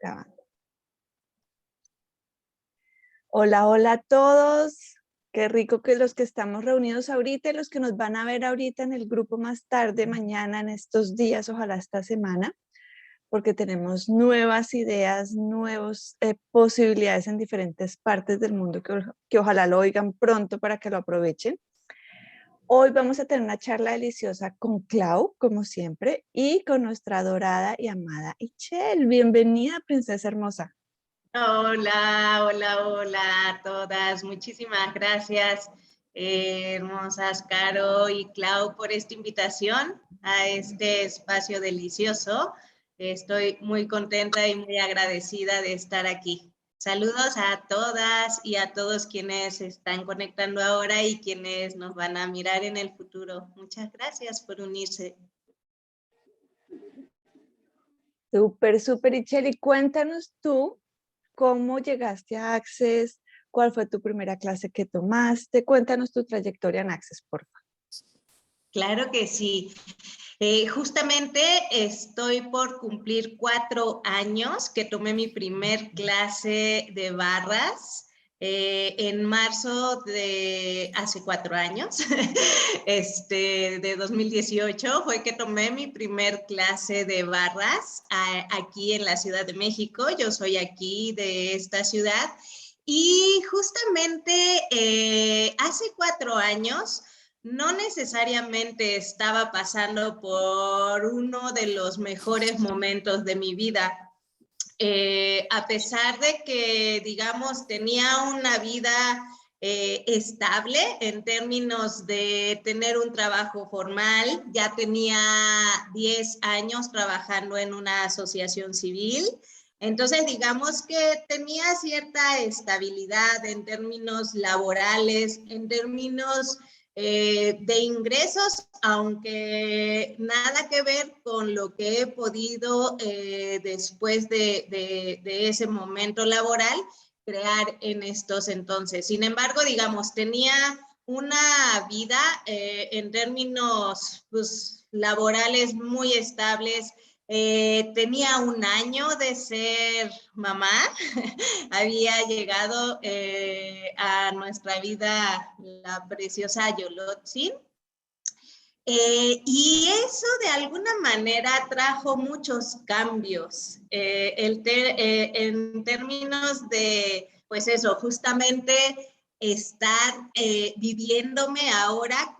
Grabando. Hola, hola a todos. Qué rico que los que estamos reunidos ahorita y los que nos van a ver ahorita en el grupo más tarde, mañana, en estos días, ojalá esta semana, porque tenemos nuevas ideas, nuevas posibilidades en diferentes partes del mundo que ojalá lo oigan pronto para que lo aprovechen. Hoy vamos a tener una charla deliciosa con Clau, como siempre, y con nuestra adorada y amada Ichel. Bienvenida, princesa hermosa. Hola, hola, hola a todas. Muchísimas gracias, hermosas Caro y Clau, por esta invitación a este espacio delicioso. Estoy muy contenta y muy agradecida de estar aquí. Saludos a todas y a todos quienes están conectando ahora y quienes nos van a mirar en el futuro. Muchas gracias por unirse. Súper, súper, Ichel. Y cuéntanos tú cómo llegaste a Access, cuál fue tu primera clase que tomaste. Cuéntanos tu trayectoria en Access, por favor. Claro que sí. Justamente estoy por cumplir 4 años que tomé mi primer clase de barras. En marzo de hace 4 años, de 2018, fue que tomé mi primer clase de barras aquí en la Ciudad de México. Yo soy aquí de esta ciudad y justamente hace 4 años no necesariamente estaba pasando por uno de los mejores momentos de mi vida. A pesar de que, digamos, tenía una vida estable en términos de tener un trabajo formal, ya tenía 10 años trabajando en una asociación civil. Entonces, digamos que tenía cierta estabilidad en términos laborales, en términos de ingresos, aunque nada que ver con lo que he podido después de ese momento laboral crear en estos entonces. Sin embargo, digamos, tenía una vida en términos pues, laborales muy estables. Tenía 1 año de ser mamá, había llegado a nuestra vida la preciosa Yolotzin. Y eso de alguna manera trajo muchos cambios en términos de, pues eso, justamente estar viviéndome ahora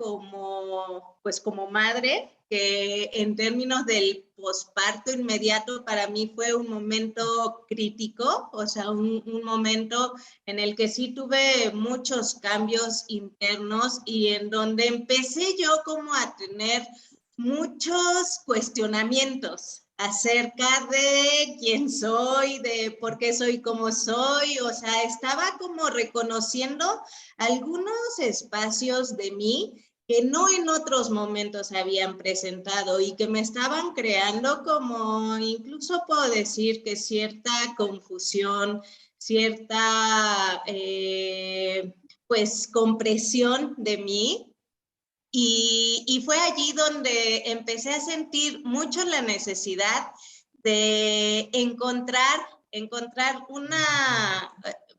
pues como madre, que en términos del posparto inmediato para mí fue un momento crítico, o sea, un momento en el que sí tuve muchos cambios internos y en donde empecé yo como a tener muchos cuestionamientos acerca de quién soy, de por qué soy como soy, o sea, estaba como reconociendo algunos espacios de mí que no en otros momentos se habían presentado y que me estaban creando como, incluso puedo decir que cierta confusión, cierta pues compresión de mí. Y fue allí donde empecé a sentir mucho la necesidad de encontrar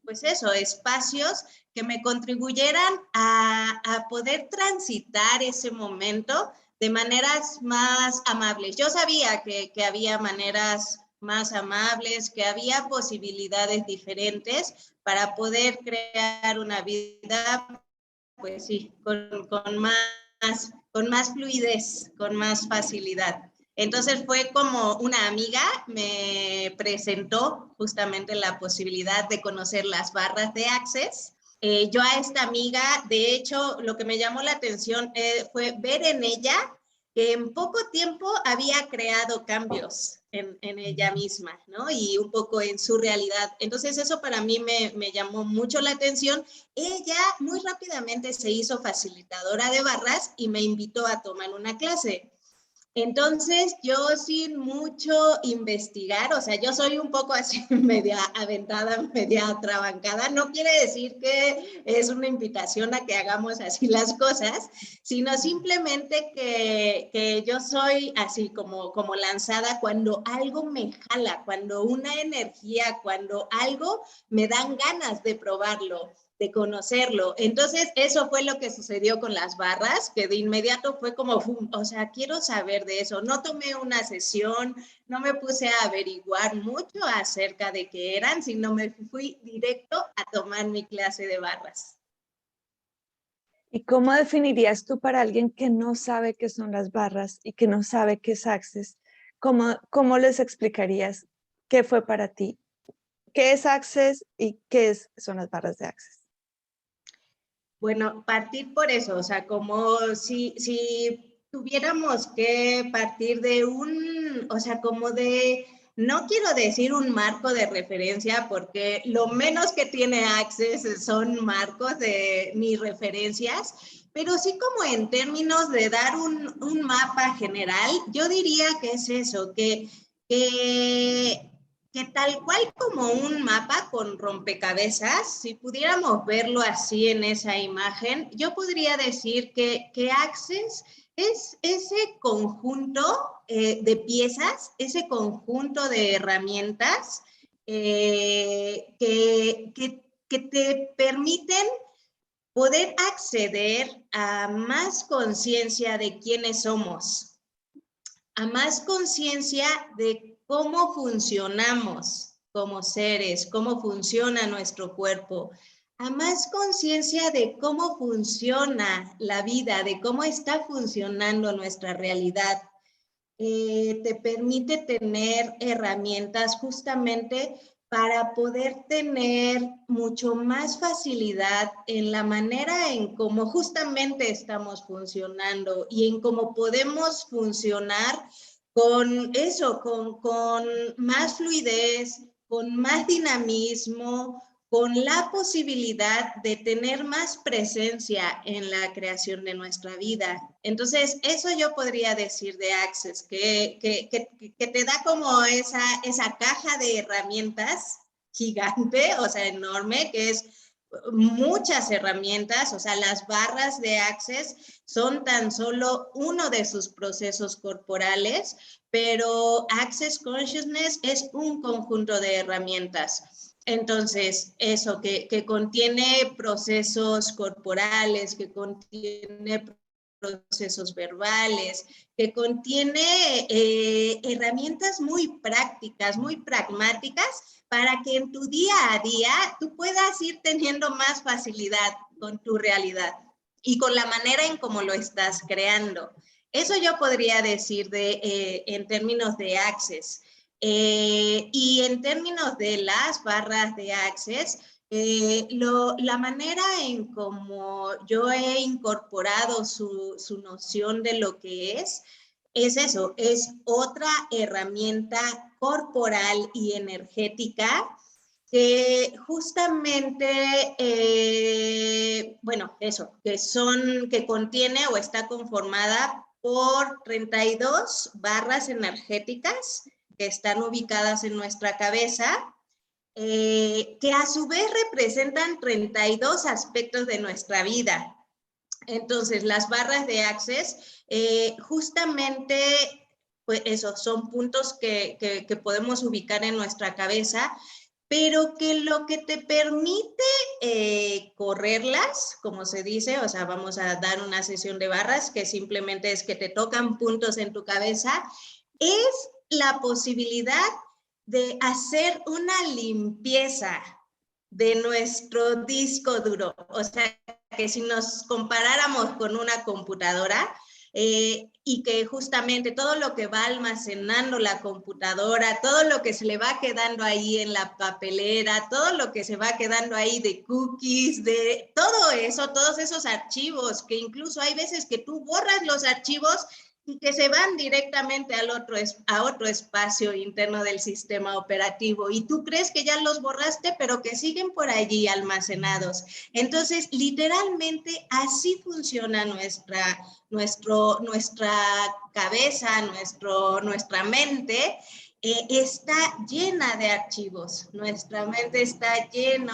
pues eso, espacios que me contribuyeran a poder transitar ese momento de maneras más amables. Yo sabía que había maneras más amables, que había posibilidades diferentes para poder crear una vida, pues sí, con más fluidez, con más facilidad. Entonces fue como una amiga me presentó justamente la posibilidad de conocer las barras de Access. Yo a esta amiga, de hecho, lo que me llamó la atención fue ver en ella que en poco tiempo había creado cambios en ella misma, ¿no? Y un poco en su realidad. Entonces eso para mí me llamó mucho la atención. Ella muy rápidamente se hizo facilitadora de barras y me invitó a tomar una clase. Entonces, yo sin mucho investigar, o sea, yo soy un poco así media aventada, media atrabancada, no quiere decir que es una invitación a que hagamos así las cosas, sino simplemente que yo soy así como lanzada cuando algo me jala, cuando una energía, cuando algo me dan ganas de probarlo, de conocerlo. Entonces, eso fue lo que sucedió con las barras, que de inmediato fue como, o sea, quiero saber de eso. No tomé una sesión, no me puse a averiguar mucho acerca de qué eran, sino me fui directo a tomar mi clase de barras. ¿Y cómo definirías tú para alguien que no sabe qué son las barras y que no sabe qué es Access? ¿Cómo les explicarías qué fue para ti? ¿Qué es Access y son las barras de Access? Bueno, partir por eso, o sea, como si tuviéramos que partir de o sea, como de, no quiero decir un marco de referencia, porque lo menos que tiene Access son marcos de mis referencias, pero sí como en términos de dar un mapa general, yo diría que es eso, que tal cual como un mapa con rompecabezas, si pudiéramos verlo así en esa imagen, yo podría decir que Access es ese conjunto de piezas, ese conjunto de herramientas que te permiten poder acceder a más conciencia de quiénes somos, a más conciencia de cómo funcionamos como seres, cómo funciona nuestro cuerpo, a más conciencia de cómo funciona la vida, de cómo está funcionando nuestra realidad. Te permite tener herramientas justamente para poder tener mucho más facilidad en la manera en cómo justamente estamos funcionando y en cómo podemos funcionar con eso, con más fluidez, con más dinamismo, con la posibilidad de tener más presencia en la creación de nuestra vida. Entonces, eso yo podría decir de Access, que te da como esa caja de herramientas gigante, o sea, enorme, que es muchas herramientas, o sea, las barras de Access son tan solo uno de sus procesos corporales, pero Access Consciousness es un conjunto de herramientas. Entonces, eso, que contiene procesos corporales, que contiene procesos verbales, que contiene herramientas muy prácticas, muy pragmáticas, para que en tu día a día tú puedas ir teniendo más facilidad con tu realidad y con la manera en cómo lo estás creando. Eso yo podría decir en términos de Access. Y en términos de las barras de Access, la manera en cómo yo he incorporado su noción de lo que es eso, es otra herramienta corporal y energética que justamente, bueno, eso, que contiene o está conformada por 32 barras energéticas que están ubicadas en nuestra cabeza, que a su vez representan 32 aspectos de nuestra vida. Entonces, las barras de Access, justamente, pues eso, son puntos que podemos ubicar en nuestra cabeza, pero que lo que te permite correrlas, como se dice, o sea, vamos a dar una sesión de barras, que simplemente es que te tocan puntos en tu cabeza, es la posibilidad de hacer una limpieza de nuestro disco duro. O sea, que si nos comparáramos con una computadora, y que justamente todo lo que va almacenando la computadora, todo lo que se le va quedando ahí en la papelera, todo lo que se va quedando ahí de cookies, de todo eso, todos esos archivos, que incluso hay veces que tú borras los archivos y que se van directamente a otro espacio interno del sistema operativo. Y tú crees que ya los borraste, pero que siguen por allí almacenados. Entonces, literalmente así funciona nuestra cabeza, nuestra mente. Está llena de archivos. Nuestra mente está lleno,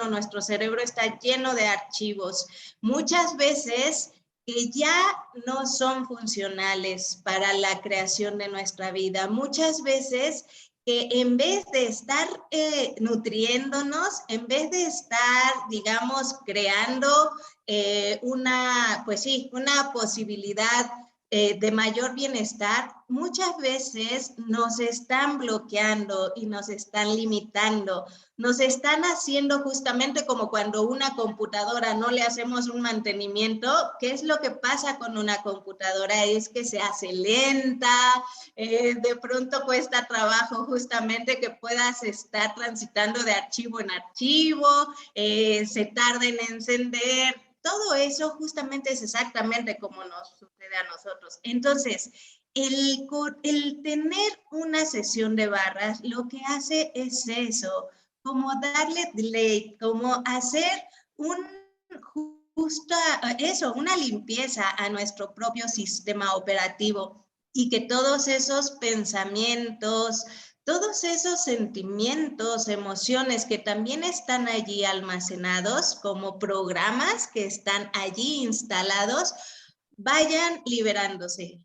nuestro cerebro está lleno de archivos. Muchas veces que ya no son funcionales para la creación de nuestra vida. Muchas veces que en vez de estar nutriéndonos, en vez de estar, digamos, creando una posibilidad de mayor bienestar, muchas veces nos están bloqueando y nos están limitando, nos están haciendo justamente como cuando una computadora no le hacemos un mantenimiento. ¿Qué es lo que pasa con una computadora? Es que se hace lenta, de pronto cuesta trabajo justamente que puedas estar transitando de archivo en archivo, se tarda en encender. Todo eso justamente es exactamente como nos sucede a nosotros. Entonces, el tener una sesión de barras lo que hace es eso, como darle delay, como hacer una limpieza a nuestro propio sistema operativo y que todos esos pensamientos, todos esos sentimientos, emociones que también están allí almacenados como programas que están allí instalados, vayan liberándose,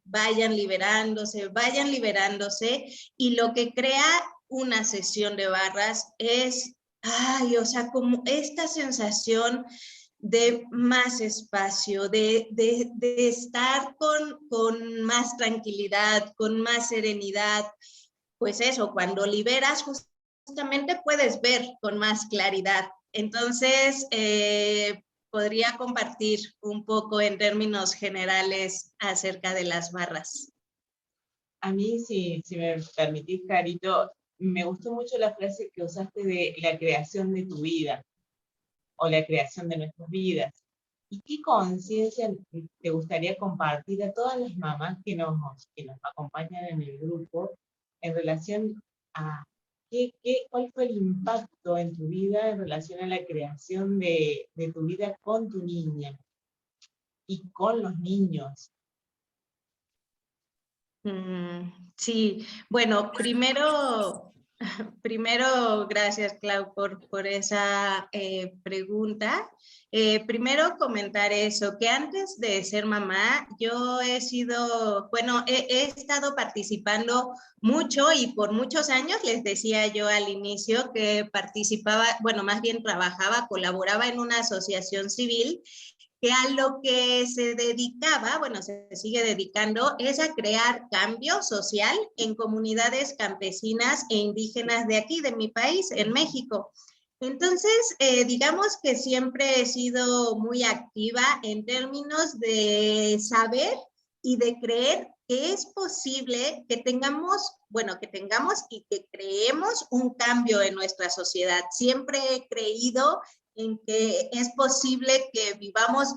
y lo que crea una sesión de barras es, como esta sensación de más espacio, de estar con más tranquilidad, con más serenidad. Pues eso, cuando liberas justamente puedes ver con más claridad. Entonces, podría compartir un poco en términos generales acerca de las barras. A mí, si me permitís, Carito, me gustó mucho la frase que usaste de la creación de tu vida, o la creación de nuestras vidas. ¿Y qué conciencia te gustaría compartir a todas las mamás que nos acompañan en el grupo en relación a cuál fue el impacto en tu vida en relación a la creación de tu vida con tu niña y con los niños? Sí, bueno, primero, gracias, Clau, por esa pregunta. Primero comentar eso, que antes de ser mamá, yo he estado participando mucho y por muchos años, les decía yo al inicio que participaba, bueno, más bien trabajaba, colaboraba en una asociación civil que a lo que se dedicaba, bueno, se sigue dedicando, es a crear cambio social en comunidades campesinas e indígenas de aquí, de mi país, en México. Entonces, digamos que siempre he sido muy activa en términos de saber y de creer que es posible que tengamos y que creemos un cambio en nuestra sociedad. Siempre he creído en que es posible que vivamos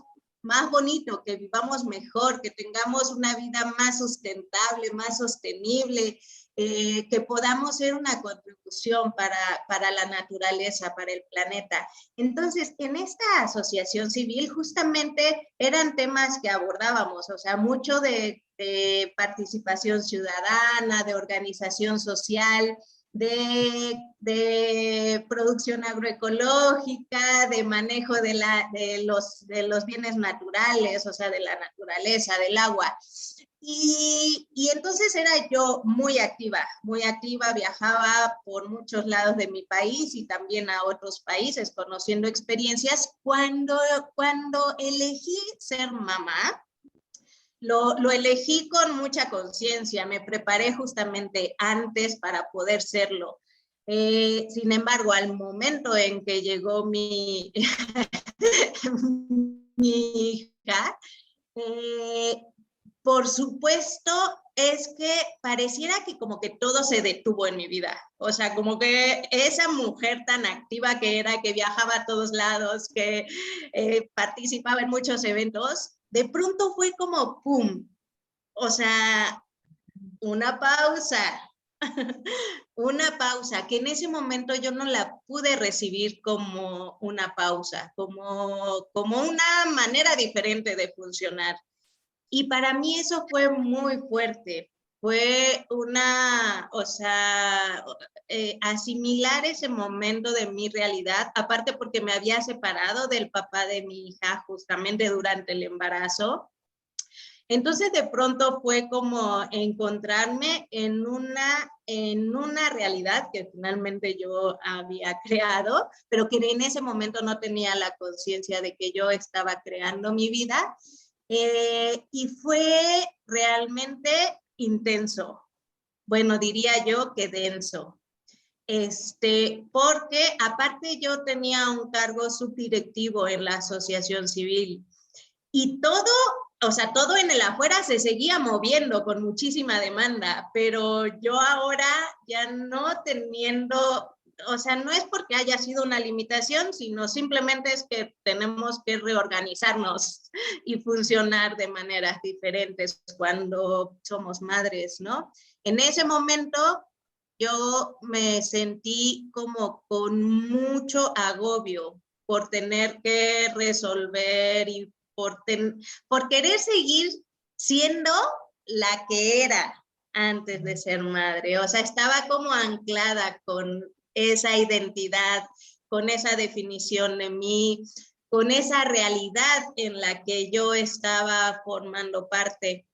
más bonito, que vivamos mejor, que tengamos una vida más sustentable, más sostenible, que podamos ser una contribución para la naturaleza, para el planeta. Entonces, en esta asociación civil justamente eran temas que abordábamos, o sea, mucho de participación ciudadana, de organización social, de producción agroecológica, de manejo de los bienes naturales, o sea, de la naturaleza, del agua. Y entonces era yo muy activa, viajaba por muchos lados de mi país y también a otros países conociendo experiencias. Cuando elegí ser mamá, lo elegí con mucha conciencia, me preparé justamente antes para poder serlo. Sin embargo, al momento en que llegó mi hija, por supuesto, es que pareciera que como que todo se detuvo en mi vida. O sea, como que esa mujer tan activa que era, que viajaba a todos lados, que participaba en muchos eventos, de pronto fue como ¡pum! o sea, una pausa, una pausa, que en ese momento yo no la pude recibir como una pausa, como una manera diferente de funcionar. Y para mí eso fue muy fuerte. Fue o sea, asimilar ese momento de mi realidad, aparte porque me había separado del papá de mi hija justamente durante el embarazo. Entonces de pronto fue como encontrarme en una realidad que finalmente yo había creado, pero que en ese momento no tenía la conciencia de que yo estaba creando mi vida. Y fue realmente intenso. Bueno, diría yo que denso. Porque aparte yo tenía un cargo subdirectivo en la asociación civil y todo, o sea, todo en el afuera se seguía moviendo con muchísima demanda, pero yo ahora ya no teniendo, o sea, no es porque haya sido una limitación, sino simplemente es que tenemos que reorganizarnos y funcionar de maneras diferentes cuando somos madres, ¿no? En ese momento yo me sentí como con mucho agobio por tener que resolver y por querer seguir siendo la que era antes de ser madre. O sea, estaba como anclada con esa identidad, con esa definición de mí, con esa realidad en la que yo estaba formando parte.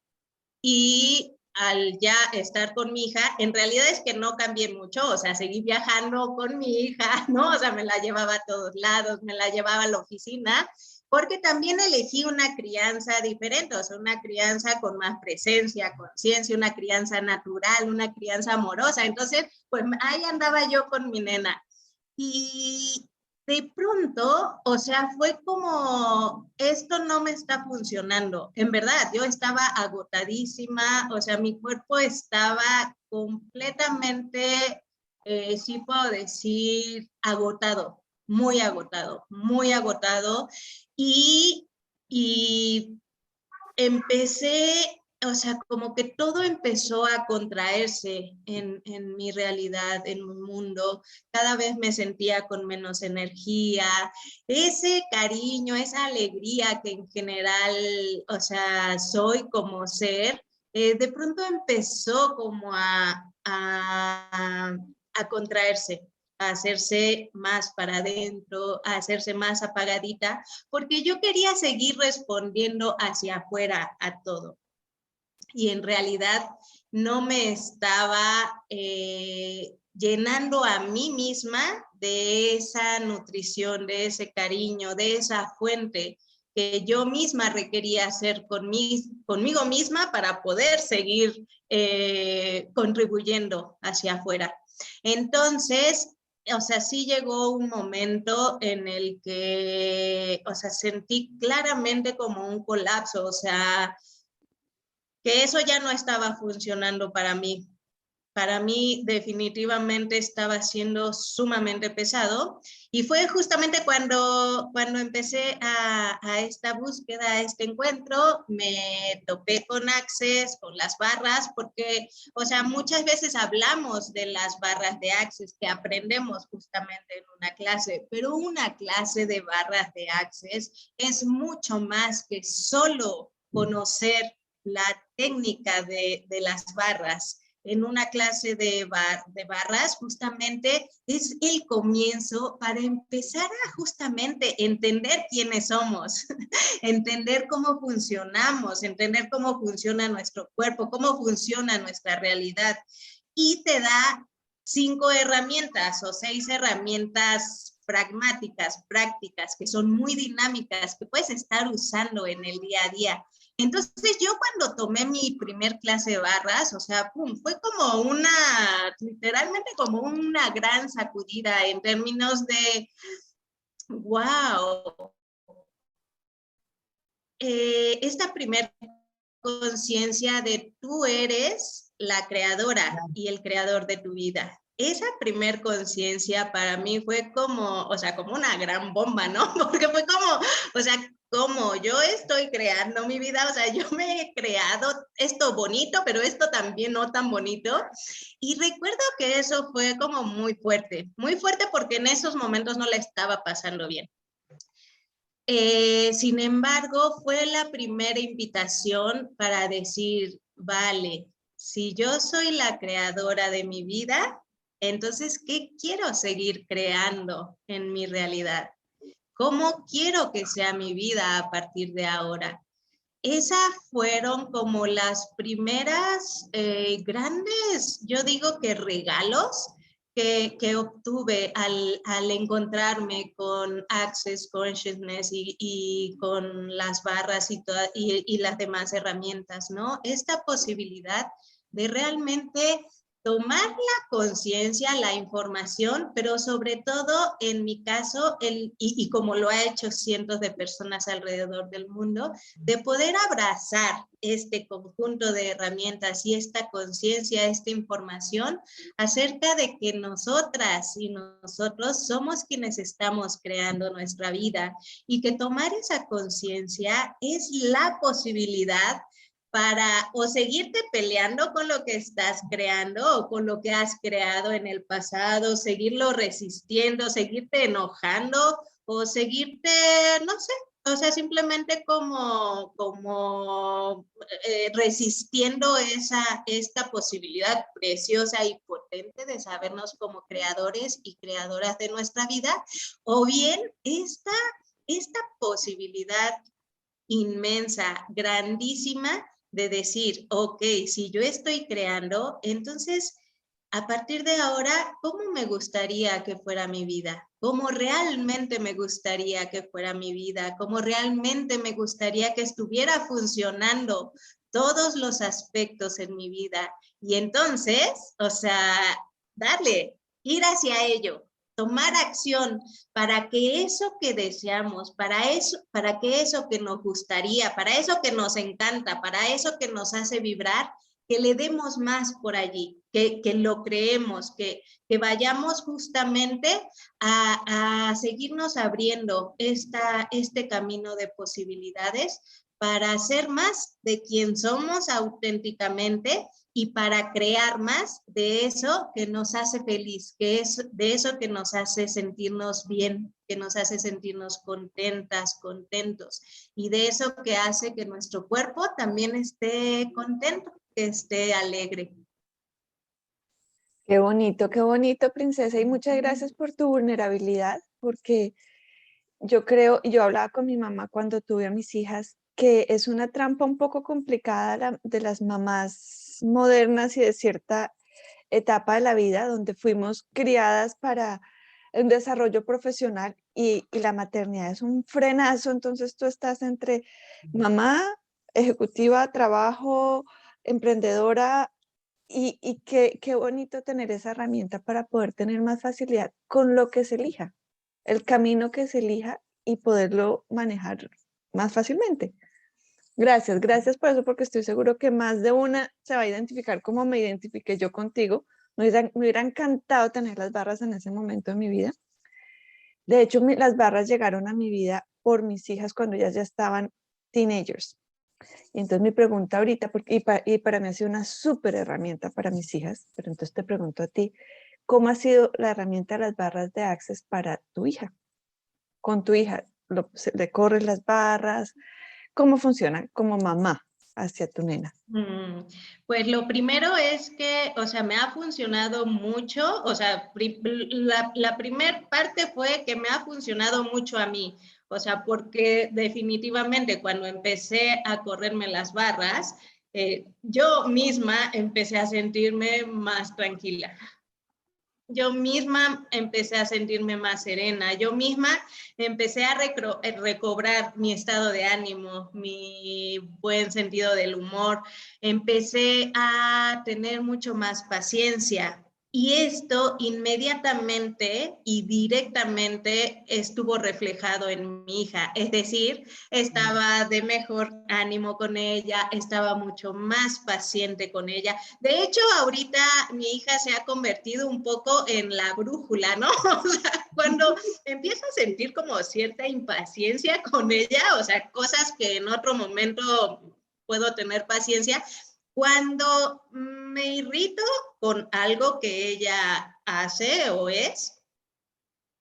Y al ya estar con mi hija, en realidad es que no cambié mucho, o sea, seguí viajando con mi hija, ¿no? O sea, me la llevaba a todos lados, me la llevaba a la oficina, porque también elegí una crianza diferente, o sea, una crianza con más presencia, conciencia, una crianza natural, una crianza amorosa. Entonces, pues ahí andaba yo con mi nena. Y de pronto, o sea, fue como, esto no me está funcionando. En verdad, yo estaba agotadísima, o sea, mi cuerpo estaba completamente, sí puedo decir, agotado, muy agotado. Y, y empecé, o sea, como que todo empezó a contraerse en mi realidad, en mi mundo. Cada vez me sentía con menos energía, ese cariño, esa alegría que en general, o sea, soy como ser, de pronto empezó como a contraerse, a hacerse más para adentro, a hacerse más apagadita, porque yo quería seguir respondiendo hacia afuera a todo. Y en realidad no me estaba llenando a mí misma de esa nutrición, de ese cariño, de esa fuente que yo misma requería hacer conmigo misma para poder seguir contribuyendo hacia afuera. Entonces, o sea, sí llegó un momento en el que, o sea, sentí claramente como un colapso, o sea, que eso ya no estaba funcionando para mí. Para mí definitivamente estaba siendo sumamente pesado y fue justamente cuando empecé a esta búsqueda, a este encuentro, me topé con Access, con las barras, porque, o sea, muchas veces hablamos de las barras de Access que aprendemos justamente en una clase, pero una clase de barras de Access es mucho más que solo conocer la técnica de las barras. En una clase de barras, justamente es el comienzo para empezar a justamente entender quiénes somos, entender cómo funcionamos, entender cómo funciona nuestro cuerpo, cómo funciona nuestra realidad. Y te da 5 herramientas o 6 herramientas pragmáticas, prácticas, que son muy dinámicas, que puedes estar usando en el día a día. Entonces yo cuando tomé mi primer clase de barras, o sea, pum, fue como literalmente como una gran sacudida en términos de, wow, esta primer conciencia de tú eres la creadora y el creador de tu vida. Esa primer conciencia para mí fue como, o sea, como una gran bomba, ¿no? Porque fue como, o sea, ¿cómo? Yo estoy creando mi vida, o sea, yo me he creado esto bonito, pero esto también no tan bonito. Y recuerdo que eso fue como muy fuerte porque en esos momentos no la estaba pasando bien. Sin embargo, fue la primera invitación para decir, vale, si yo soy la creadora de mi vida, entonces, ¿qué quiero seguir creando en mi realidad? ¿Cómo quiero que sea mi vida a partir de ahora? Esas fueron como las primeras grandes, yo digo que regalos que obtuve al encontrarme con Access Consciousness y con las barras y las demás herramientas, ¿no? Esta posibilidad de realmente tomar la conciencia, la información, pero sobre todo, en mi caso, y como lo ha hecho cientos de personas alrededor del mundo, de poder abrazar este conjunto de herramientas y esta conciencia, esta información acerca de que nosotras y nosotros somos quienes estamos creando nuestra vida y que tomar esa conciencia es la posibilidad para o seguirte peleando con lo que estás creando o con lo que has creado en el pasado, seguirlo resistiendo, seguirte enojando o seguirte, no sé, o sea, simplemente como resistiendo esta posibilidad preciosa y potente de sabernos como creadores y creadoras de nuestra vida, o bien esta posibilidad inmensa, grandísima, de decir, ok, si yo estoy creando, entonces, a partir de ahora, ¿cómo me gustaría que fuera mi vida? ¿Cómo realmente me gustaría que fuera mi vida? ¿Cómo realmente me gustaría que estuviera funcionando todos los aspectos en mi vida? Y entonces, o sea, darle, ir hacia ello, tomar acción para que eso que deseamos, para que eso que nos gustaría, para eso que nos encanta, para eso que nos hace vibrar, que le demos más por allí, que lo creemos, que vayamos justamente a seguirnos abriendo este camino de posibilidades para ser más de quien somos auténticamente y para crear más de eso que nos hace feliz, que es de eso que nos hace sentirnos bien, que nos hace sentirnos contentas, contentos, y de eso que hace que nuestro cuerpo también esté contento, que esté alegre. qué bonito, princesa, y muchas gracias por tu vulnerabilidad, porque yo creo, y yo hablaba con mi mamá cuando tuve a mis hijas, que es una trampa un poco complicada de las mamás modernas y de cierta etapa de la vida donde fuimos criadas para un desarrollo profesional y la maternidad es un frenazo, entonces tú estás entre mamá, ejecutiva, trabajo, emprendedora y qué bonito tener esa herramienta para poder tener más facilidad con lo que se elija, el camino que se elija y poderlo manejar más fácilmente. Gracias, gracias por eso, porque estoy seguro que más de una se va a identificar como me identifiqué yo contigo. Me hubiera encantado tener las barras en ese momento de mi vida. De hecho, las barras llegaron a mi vida por mis hijas cuando ellas ya estaban teenagers. Y entonces mi pregunta ahorita, y para mí ha sido una súper herramienta para mis hijas, pero entonces te pregunto a ti, ¿cómo ha sido la herramienta de las barras de Access para tu hija? Con tu hija, le corres las barras, ¿cómo funciona como mamá hacia tu nena? Pues lo primero es que, o sea, me ha funcionado mucho, o sea, la primer parte fue que me ha funcionado mucho a mí, o sea, porque definitivamente cuando empecé a correrme las barras, yo misma empecé a sentirme más tranquila. Yo misma empecé a sentirme más serena, yo misma empecé a recobrar mi estado de ánimo, mi buen sentido del humor, empecé a tener mucho más paciencia, Y esto inmediatamente y directamente estuvo reflejado en mi hija. Es decir, estaba de mejor ánimo con ella, estaba mucho más paciente con ella. De hecho, ahorita mi hija se ha convertido un poco en la brújula, ¿no? O sea, cuando empiezo a sentir como cierta impaciencia con ella, o sea, cosas que en otro momento puedo tener paciencia, cuando me irrito con algo que ella hace o es,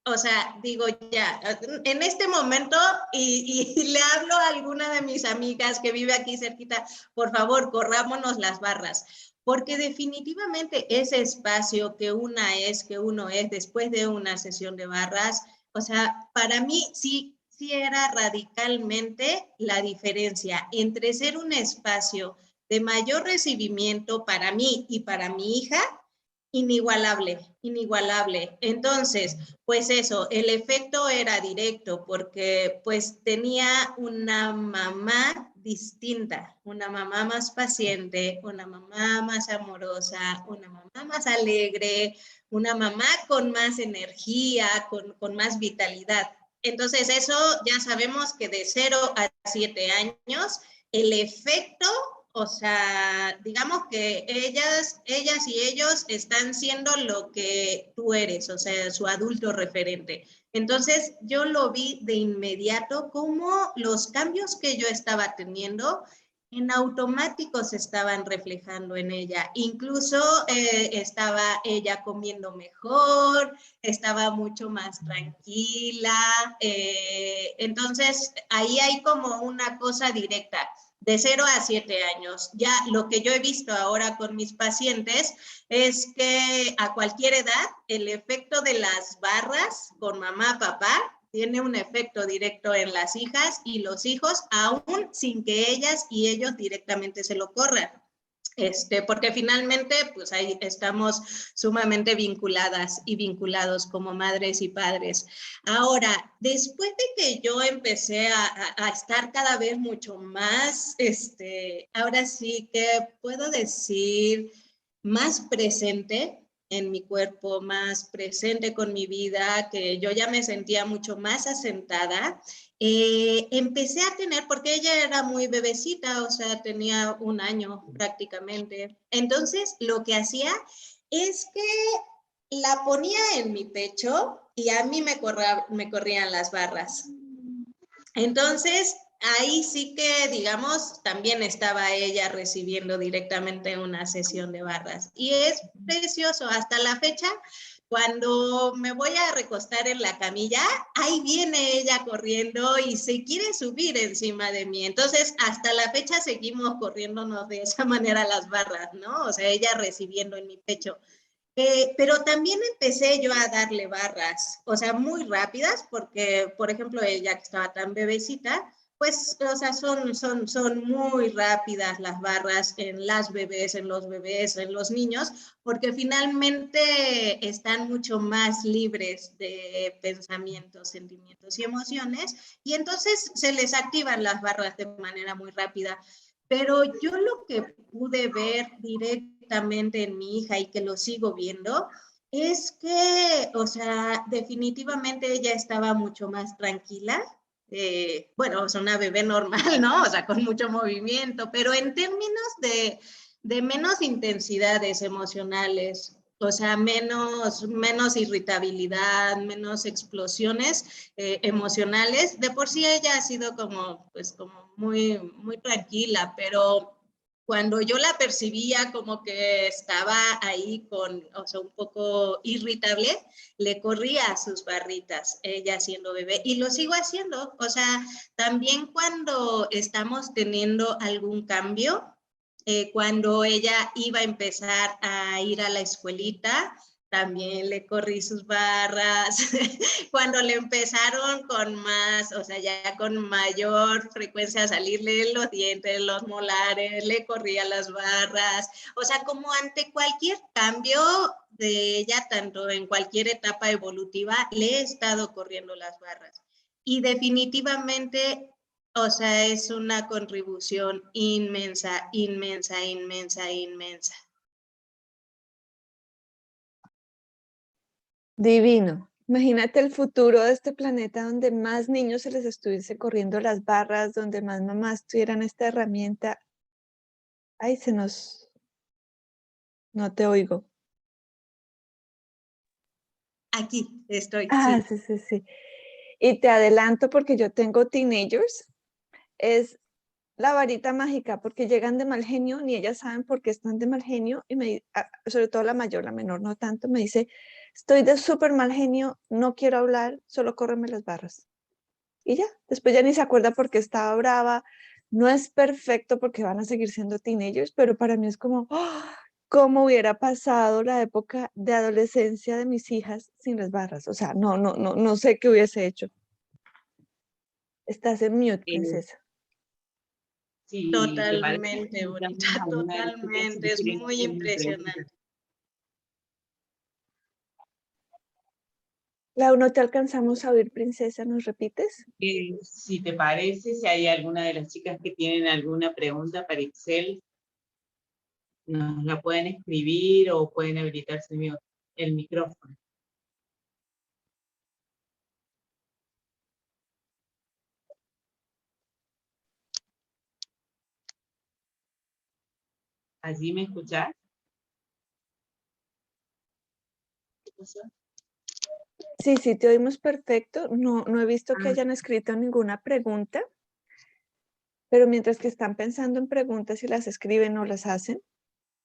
o sea, digo ya, en este momento, y le hablo a alguna de mis amigas que vive aquí cerquita, por favor, corrámonos las barras, porque definitivamente ese espacio que uno es después de una sesión de barras, o sea, para mí sí era radicalmente la diferencia entre ser un espacio de mayor recibimiento para mí y para mi hija, inigualable, inigualable. Entonces, pues eso, el efecto era directo porque pues tenía una mamá distinta, una mamá más paciente, una mamá más amorosa, una mamá más alegre, una mamá con más energía, con más vitalidad. Entonces, eso ya sabemos que de 0 a 7 años, el efecto, o sea, digamos que ellas y ellos están siendo lo que tú eres, o sea, su adulto referente. Entonces, yo lo vi de inmediato como los cambios que yo estaba teniendo en automático se estaban reflejando en ella. Incluso estaba ella comiendo mejor, estaba mucho más tranquila. Entonces, ahí hay como una cosa directa de 0 a 7 años. Ya lo que yo he visto ahora con mis pacientes es que a cualquier edad el efecto de las barras con mamá, papá, tiene un efecto directo en las hijas y los hijos, aún sin que ellas y ellos directamente se lo corran. Porque finalmente, pues ahí estamos sumamente vinculadas y vinculados como madres y padres. Ahora, después de que yo empecé a estar cada vez mucho más, ahora sí que puedo decir, más presente en mi cuerpo, más presente con mi vida, que yo ya me sentía mucho más asentada, empecé a tener, porque ella era muy bebecita, o sea, tenía 1 año prácticamente. Entonces, lo que hacía es que la ponía en mi pecho y a mí me corrían las barras. Entonces, ahí sí que, digamos, también estaba ella recibiendo directamente una sesión de barras. Y es precioso, hasta la fecha, cuando me voy a recostar en la camilla, ahí viene ella corriendo y se quiere subir encima de mí. Entonces, hasta la fecha seguimos corriéndonos de esa manera las barras, ¿no? O sea, ella recibiendo en mi pecho. Pero también empecé yo a darle barras, o sea, muy rápidas, porque, por ejemplo, ella que estaba tan bebecita, pues, o sea, son muy rápidas las barras en las bebés, en los bebés, en los niños, porque finalmente están mucho más libres de pensamientos, sentimientos y emociones, y entonces se les activan las barras de manera muy rápida. Pero yo lo que pude ver directamente en mi hija y que lo sigo viendo es que, o sea, definitivamente ella estaba mucho más tranquila. Bueno, es una bebé normal, ¿no? O sea, con mucho movimiento, pero en términos de menos intensidades emocionales, o sea, menos irritabilidad, menos explosiones emocionales. De por sí ella ha sido como, pues, como muy, muy tranquila, pero cuando yo la percibía como que estaba ahí con, o sea, un poco irritable, le corría sus barritas, ella siendo bebé, y lo sigo haciendo. O sea, también cuando estamos teniendo algún cambio, cuando ella iba a empezar a ir a la escuelita, también le corrí sus barras. Cuando le empezaron con más, o sea, ya con mayor frecuencia a salirle los dientes, los molares, le corría las barras. O sea, como ante cualquier cambio de ella, tanto en cualquier etapa evolutiva, le he estado corriendo las barras. Y definitivamente, o sea, es una contribución inmensa, inmensa, inmensa, inmensa. Divino. Imagínate el futuro de este planeta donde más niños se les estuviese corriendo las barras, donde más mamás tuvieran esta herramienta. Ay, no te oigo. Aquí estoy, Ah, sí. sí, sí, sí. Y te adelanto porque yo tengo teenagers. Es la varita mágica porque llegan de mal genio, ni ellas saben por qué están de mal genio. Y sobre todo la mayor, la menor no tanto, me dice, estoy de súper mal genio, no quiero hablar, solo córreme las barras. Y ya, después ya ni se acuerda por qué estaba brava. No es perfecto porque van a seguir siendo teenagers, pero para mí es como, ¡ah! ¿Cómo hubiera pasado la época de adolescencia de mis hijas sin las barras? O sea, no sé qué hubiese hecho. Estás en mute, Eh, princesa. si te parece, Totalmente, invitamos bonita, a una de las chicas si totalmente, es quieren muy hacer una pregunta. impresionante. Lau, no te alcanzamos a oír, princesa, ¿nos repites? Si te parece, si hay alguna de las chicas que tienen alguna pregunta para Excel, nos la pueden escribir o pueden habilitarse el micrófono. ¿Allí me escuchás? ¿Qué pasó? Sí, sí, te oímos perfecto. No he visto que Ah, hayan escrito ninguna pregunta, pero mientras que están pensando en preguntas y las escriben o las hacen,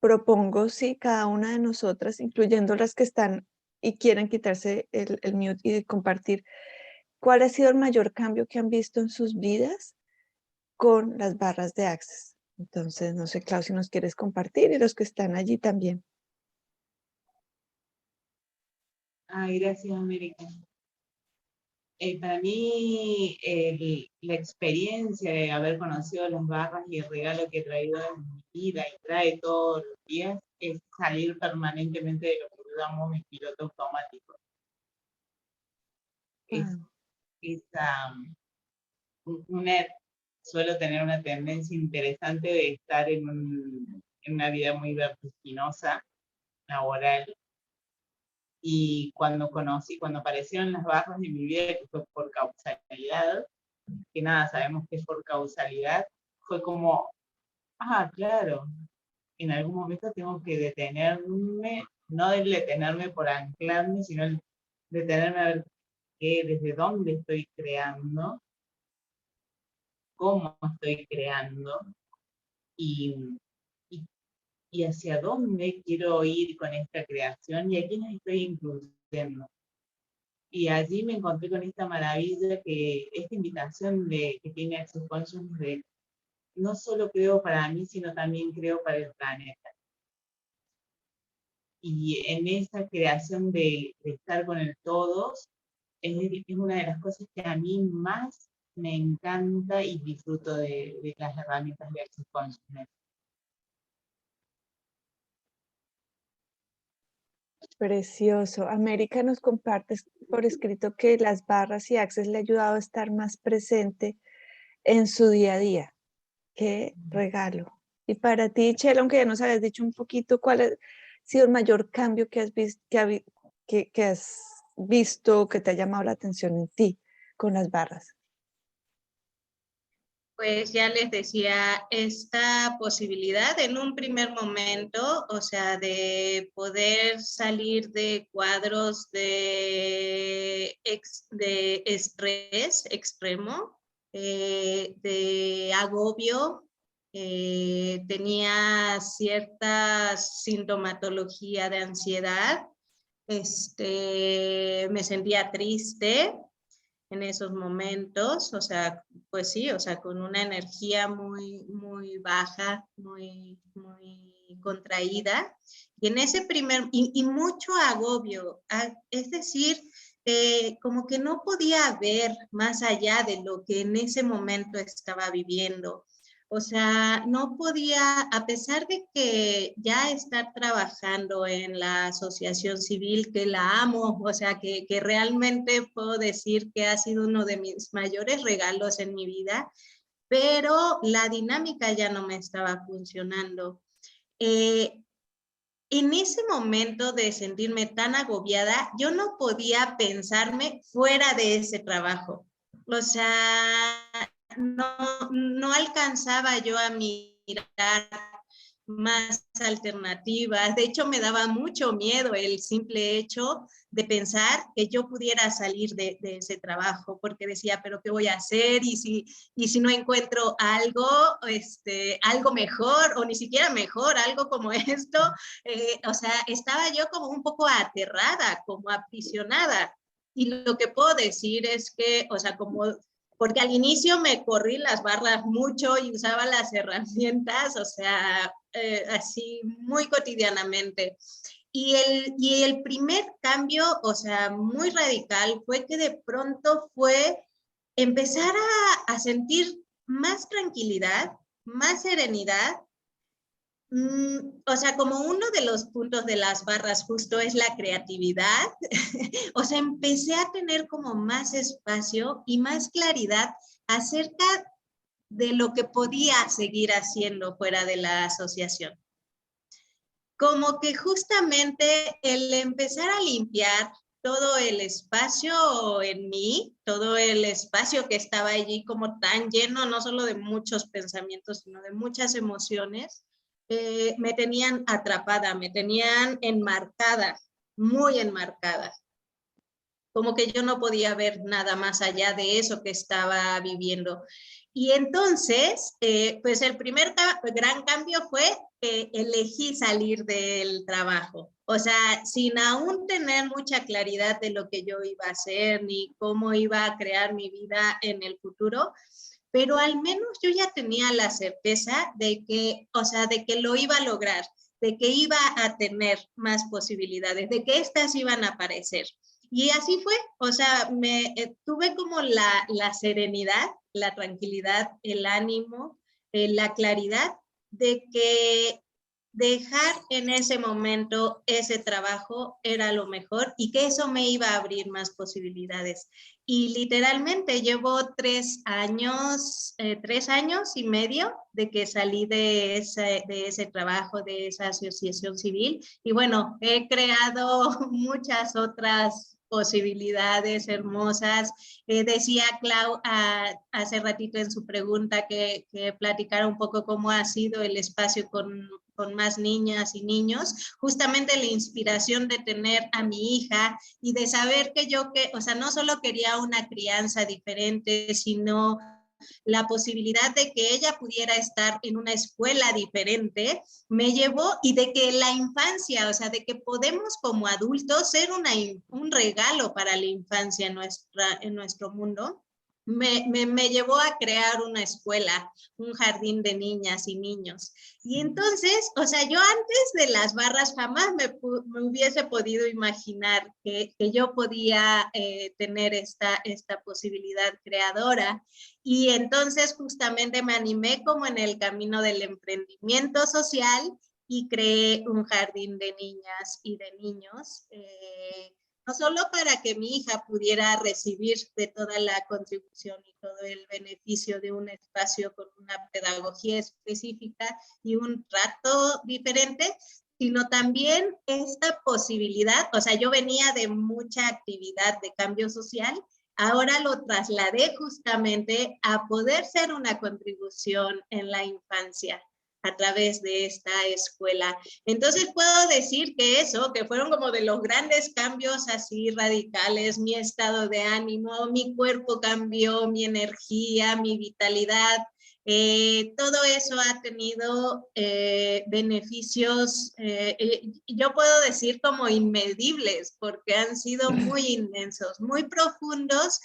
propongo, sí, cada una de nosotras, incluyendo las que están y quieren quitarse el mute y de compartir, ¿cuál ha sido el mayor cambio que han visto en sus vidas con las barras de Access? Entonces, no sé, Clau, si nos quieres compartir y los que están allí también. gracias, América. Para mí, la experiencia de haber conocido las barras y el regalo que he traído en mi vida y trae todos los días es salir permanentemente de lo que yo llamo mi piloto automático. Es, Ah, es, suelo tener una tendencia interesante de estar en una vida muy vertiginosa, laboral, y cuando aparecieron las barras en mi vida, que fue por causalidad, que nada, sabemos que es por causalidad, fue como, claro, en algún momento tengo que detenerme, no el detenerme por anclarme, sino el detenerme a ver desde dónde estoy creando, cómo estoy creando y, y, y hacia dónde quiero ir con esta creación y a quiénes estoy incluyendo. Y allí me encontré con esta maravilla, esta invitación que tiene Access Consciousness de no solo creo para mí, sino también creo para el planeta. Y en esa creación de estar con el todos, es una de las cosas que a mí más me encanta y disfruto de las herramientas de Access Consciousness. precioso. América nos comparte por escrito que las barras y Access le ha ayudado a estar más presente en su día a día. Qué regalo. Y para ti, Chela, aunque ya nos habías dicho un poquito, ¿cuál ha sido el mayor cambio que has visto, que has visto, que te ha llamado la atención en ti con las barras? Pues ya les decía, esta posibilidad en un primer momento, o sea, de poder salir de cuadros de estrés extremo, de agobio, tenía cierta sintomatología de ansiedad, me sentía triste en esos momentos, o sea, pues sí, o sea, con una energía muy baja, muy contraída, y en ese y mucho agobio, es decir, como que no podía ver más allá de lo que en ese momento estaba viviendo. O sea, no podía, a pesar de que ya estar trabajando en la asociación civil, que la amo, o sea, que realmente puedo decir que ha sido uno de mis mayores regalos en mi vida, pero la dinámica ya no me estaba funcionando. en ese momento de sentirme tan agobiada, yo no podía pensarme fuera de ese trabajo. O sea, no alcanzaba yo a mirar más alternativas. De hecho, me daba mucho miedo el simple hecho de pensar que yo pudiera salir de ese trabajo, porque decía, pero ¿qué voy a hacer? Y si no encuentro algo, algo mejor, o ni siquiera mejor, algo como esto, o sea, estaba yo como un poco aterrada, como aprisionada. Y lo que puedo decir es que, o sea, porque al inicio me corrí las barras mucho y usaba las herramientas, o sea, así muy cotidianamente. Y el primer cambio, o sea, muy radical, fue que de pronto fue empezar a sentir más tranquilidad, más serenidad. O sea, como uno de los puntos de las barras justo es la creatividad, o sea, empecé a tener como más espacio y más claridad acerca de lo que podía seguir haciendo fuera de la asociación. Como que justamente el empezar a limpiar todo el espacio en mí, todo el espacio que estaba allí como tan lleno, no solo de muchos pensamientos, sino de muchas emociones, me tenían atrapada, me tenían enmarcada, muy enmarcada. Como que yo no podía ver nada más allá de eso que estaba viviendo. Y entonces, pues el primer gran cambio fue que elegí salir del trabajo. O sea, sin aún tener mucha claridad de lo que yo iba a hacer ni cómo iba a crear mi vida en el futuro, pero al menos yo ya tenía la certeza de que, o sea, de que lo iba a lograr, de que iba a tener más posibilidades, de que estas iban a aparecer. Y así fue, o sea, tuve como la serenidad, la tranquilidad, el ánimo, la claridad de que dejar en ese momento ese trabajo era lo mejor y que eso me iba a abrir más posibilidades. Y literalmente llevo 3 años, 3 años y medio de que salí de ese trabajo, de esa asociación civil. Y bueno, he creado muchas otras posibilidades hermosas. Decía Clau hace ratito en su pregunta que platicara un poco cómo ha sido el espacio con más niñas y niños, justamente la inspiración de tener a mi hija y de saber que o sea, no solo quería una crianza diferente, sino la posibilidad de que ella pudiera estar en una escuela diferente, me llevó, y de que la infancia, o sea, de que podemos como adultos ser un regalo para la infancia en nuestro mundo, me llevó a crear una escuela, un jardín de niñas y niños. Y entonces, o sea, yo antes de las barras jamás me hubiese podido imaginar que yo podía tener esta posibilidad creadora. Y entonces justamente me animé como en el camino del emprendimiento social y creé un jardín de niñas y de niños, no solo para que mi hija pudiera recibir de toda la contribución y todo el beneficio de un espacio con una pedagogía específica y un trato diferente, sino también esta posibilidad, o sea, yo venía de mucha actividad de cambio social, ahora lo trasladé justamente a poder ser una contribución en la infancia a través de esta escuela. Entonces puedo decir que fueron como de los grandes cambios así radicales, mi estado de ánimo, mi cuerpo cambió, mi energía, mi vitalidad, todo eso ha tenido beneficios, yo puedo decir como inmedibles, porque han sido muy inmensos, muy profundos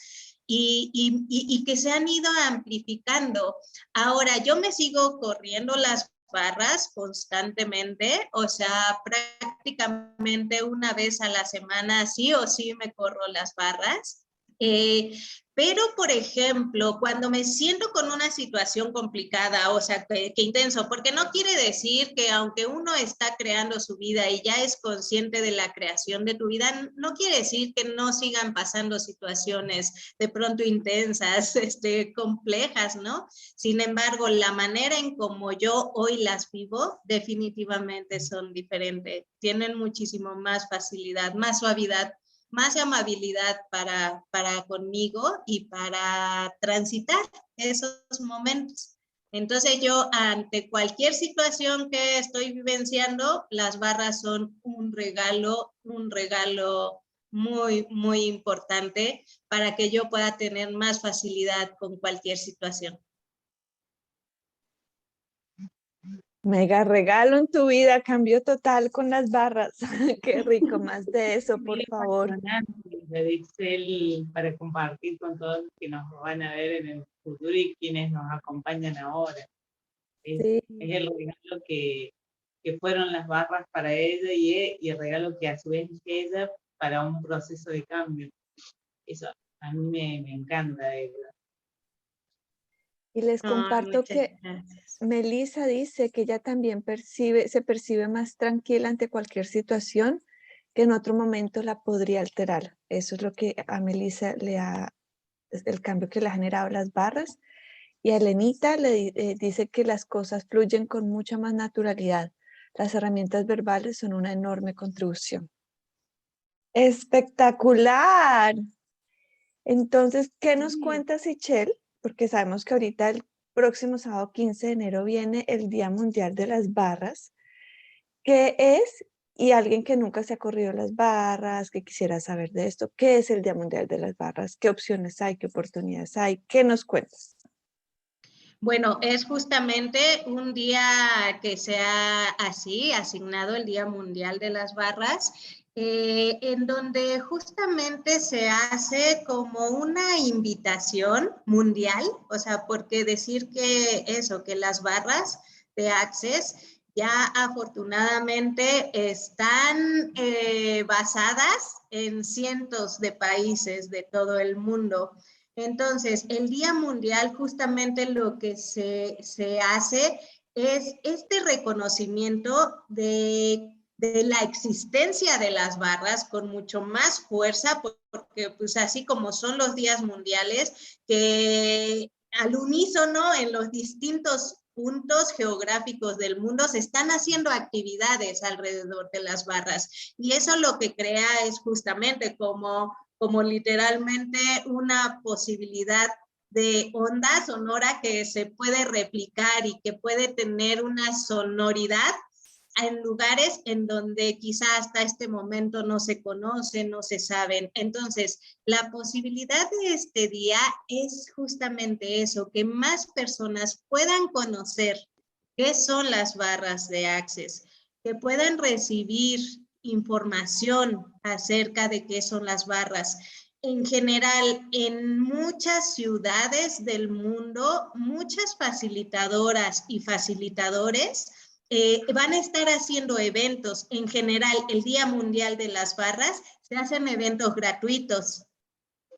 y que se han ido amplificando. Ahora, yo me sigo corriendo las barras constantemente, o sea, prácticamente una vez a la semana sí o sí me corro las barras. Pero, por ejemplo, cuando me siento con una situación complicada, o sea, que intenso, porque no quiere decir que aunque uno está creando su vida y ya es consciente de la creación de tu vida, no quiere decir que no sigan pasando situaciones de pronto intensas, complejas, ¿no? Sin embargo, la manera en como yo hoy las vivo definitivamente son diferentes. Tienen muchísimo más facilidad, más suavidad, más amabilidad para conmigo y para transitar esos momentos. Entonces yo ante cualquier situación que estoy vivenciando, las barras son un regalo muy, muy importante para que yo pueda tener más facilidad con cualquier situación. Mega regalo en tu vida, cambio total con las barras. Qué rico, más de eso, por Muy favor. apasionante de Excel para compartir con todos los que nos van a ver en el futuro y quienes nos acompañan ahora. Es Sí. el regalo que fueron las barras para ella y el regalo que a su vez es ella para un proceso de cambio. Eso a mí me encanta de verdad. Y les comparto que Gracias. Melissa dice que ella también se percibe más tranquila ante cualquier situación que en otro momento la podría alterar. Eso es lo que a Melissa es el cambio que le ha generado las barras. Y a Elenita dice que las cosas fluyen con mucha más naturalidad. Las herramientas verbales son una enorme contribución. ¡Espectacular! Entonces, ¿qué nos cuenta Sichel? Porque sabemos que ahorita el próximo sábado 15 de enero viene el Día Mundial de las Barras. ¿Qué es? Y alguien que nunca se ha corrido las barras, que quisiera saber de esto, ¿qué es el Día Mundial de las Barras? ¿Qué opciones hay? ¿Qué oportunidades hay? ¿Qué nos cuentas? Bueno, es justamente un día que se ha así asignado el Día Mundial de las Barras, en donde justamente se hace como una invitación mundial, o sea, porque decir que eso, que las barras de Access ya afortunadamente están basadas en cientos de países de todo el mundo. Entonces, el Día Mundial justamente lo que se hace es este reconocimiento de la existencia de las barras con mucho más fuerza, porque pues así como son los días mundiales, que al unísono en los distintos puntos geográficos del mundo se están haciendo actividades alrededor de las barras. Y eso lo que crea es justamente como literalmente una posibilidad de onda sonora que se puede replicar y que puede tener una sonoridad en lugares en donde quizá hasta este momento no se conocen, no se saben. Entonces, la posibilidad de este día es justamente eso, que más personas puedan conocer qué son las barras de Access, que puedan recibir información acerca de qué son las barras. En general, en muchas ciudades del mundo, muchas facilitadoras y facilitadores van a estar haciendo eventos. En general, el Día Mundial de las Barras, se hacen eventos gratuitos.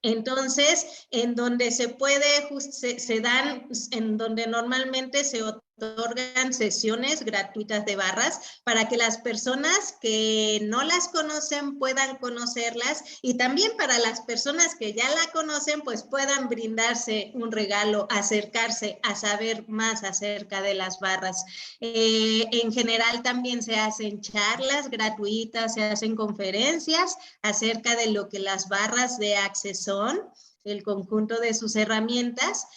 Entonces, en donde se dan, en donde normalmente se otorgan sesiones gratuitas de barras para que las personas que no las conocen puedan conocerlas y también para las personas que ya la conocen pues puedan brindarse un regalo, acercarse a saber más acerca de las barras. En general también se hacen charlas gratuitas, se hacen conferencias acerca de lo que las barras de Access son, el conjunto de sus herramientas,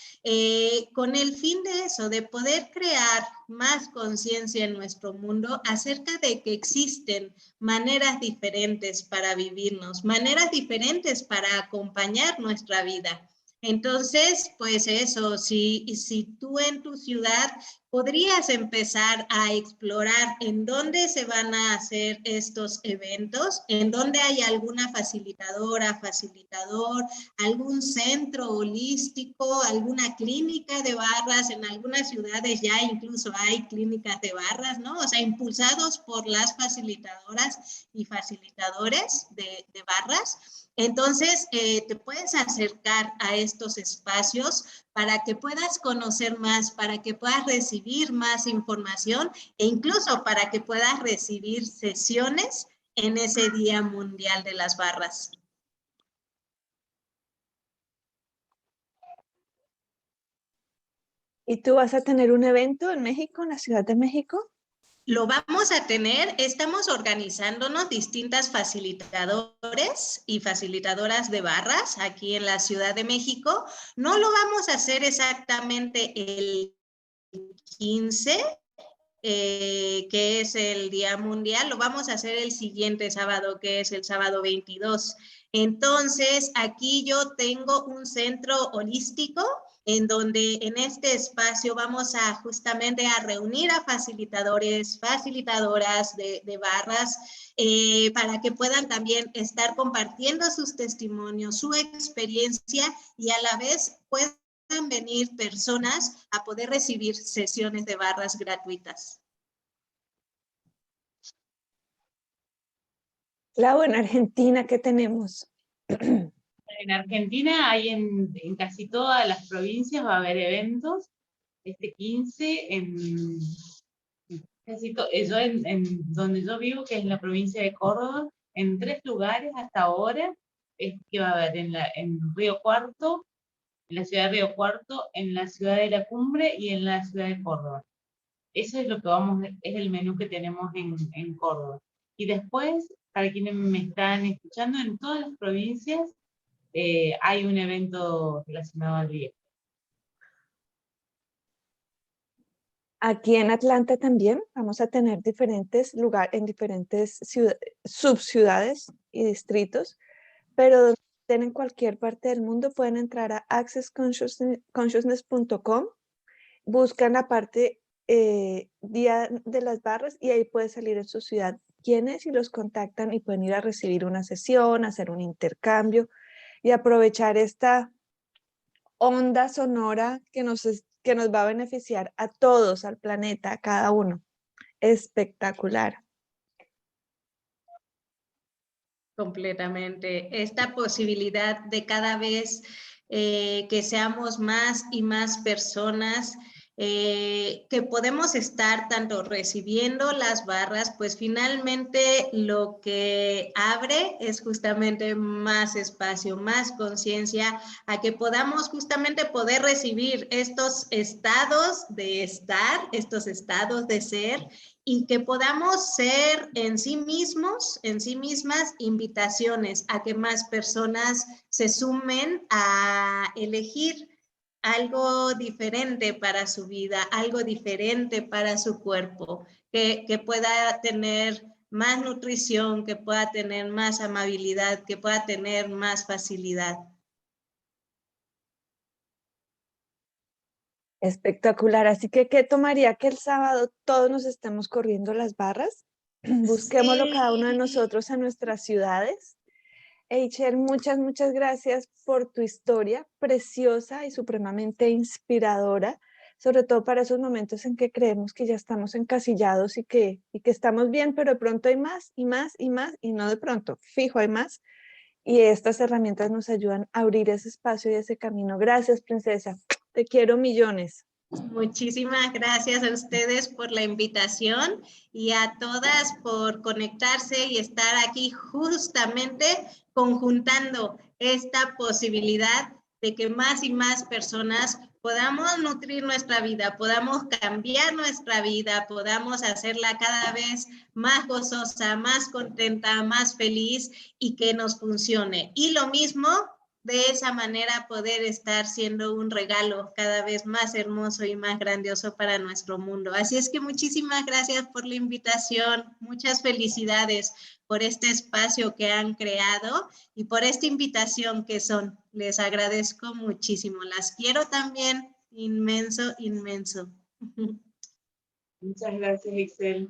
con el fin de eso, de poder crear más conciencia en nuestro mundo acerca de que existen maneras diferentes para vivirnos, maneras diferentes para acompañar nuestra vida. Entonces, pues eso, si tú en tu ciudad podrías empezar a explorar en dónde se van a hacer estos eventos, en dónde hay alguna facilitadora, facilitador, algún centro holístico, alguna clínica de barras. En algunas ciudades ya incluso hay clínicas de barras, ¿no? O sea, impulsados por las facilitadoras y facilitadores de barras. Entonces, te puedes acercar a estos espacios para que puedas conocer más, para que puedas recibir más información e incluso para que puedas recibir sesiones en ese Día Mundial de las Barras. ¿Y tú vas a tener un evento en México, en la Ciudad de México? Lo vamos a tener, estamos organizándonos distintas facilitadores y facilitadoras de barras aquí en la Ciudad de México. No lo vamos a hacer exactamente el 15, que es el Día Mundial, lo vamos a hacer el siguiente sábado, que es el sábado 22. Entonces, aquí yo tengo un centro holístico en donde en este espacio vamos a justamente a reunir a facilitadores, facilitadoras de barras, para que puedan también estar compartiendo sus testimonios, su experiencia y a la vez puedan venir personas a poder recibir sesiones de barras gratuitas. Lau, en Argentina, ¿qué tenemos? En Argentina hay en casi todas las provincias va a haber eventos. Este 15 en donde yo vivo, que es la provincia de Córdoba, en 3 lugares hasta ahora, es que va a haber en Río Cuarto, en la ciudad de Río Cuarto, en la ciudad de La Cumbre y en la ciudad de Córdoba. Eso es lo que es el menú que tenemos en Córdoba. Y después, para quienes me están escuchando, en todas las provincias hay un evento relacionado al día. Aquí en Atlanta también vamos a tener diferentes lugares, en diferentes subciudades y distritos, pero donde estén en cualquier parte del mundo pueden entrar a accessconsciousness.com, buscan la parte Día de las Barras y ahí puede salir en su ciudad quién es y los contactan y pueden ir a recibir una sesión, hacer un intercambio y aprovechar esta onda sonora que nos va a beneficiar a todos, al planeta, a cada uno. Espectacular. Completamente. Esta posibilidad de cada vez que seamos más y más personas, que podemos estar tanto recibiendo las barras, pues finalmente lo que abre es justamente más espacio, más conciencia, a que podamos justamente poder recibir estos estados de estar, estos estados de ser, y que podamos ser en sí mismos, en sí mismas, invitaciones a que más personas se sumen a elegir algo diferente para su vida, algo diferente para su cuerpo, que pueda tener más nutrición, que pueda tener más amabilidad, que pueda tener más facilidad. Espectacular. Así que, ¿qué tomaría que el sábado todos nos estemos corriendo las barras? Busquémoslo cada uno de nosotros en nuestras ciudades. Eicher, muchas, muchas gracias por tu historia preciosa y supremamente inspiradora, sobre todo para esos momentos en que creemos que ya estamos encasillados y que estamos bien, pero de pronto hay más y más y más, y no de pronto, fijo, hay más. Y estas herramientas nos ayudan a abrir ese espacio y ese camino. Gracias, princesa. Te quiero millones. Muchísimas gracias a ustedes por la invitación y a todas por conectarse y estar aquí justamente conjuntando esta posibilidad de que más y más personas podamos nutrir nuestra vida, podamos cambiar nuestra vida, podamos hacerla cada vez más gozosa, más contenta, más feliz y que nos funcione. Y lo mismo, de esa manera poder estar siendo un regalo cada vez más hermoso y más grandioso para nuestro mundo. Así es que muchísimas gracias por la invitación, muchas felicidades por este espacio que han creado y por esta invitación que son. Les agradezco muchísimo, las quiero también inmenso, inmenso. Muchas gracias, Ixel.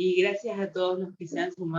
Y gracias a todos los que se han sumado.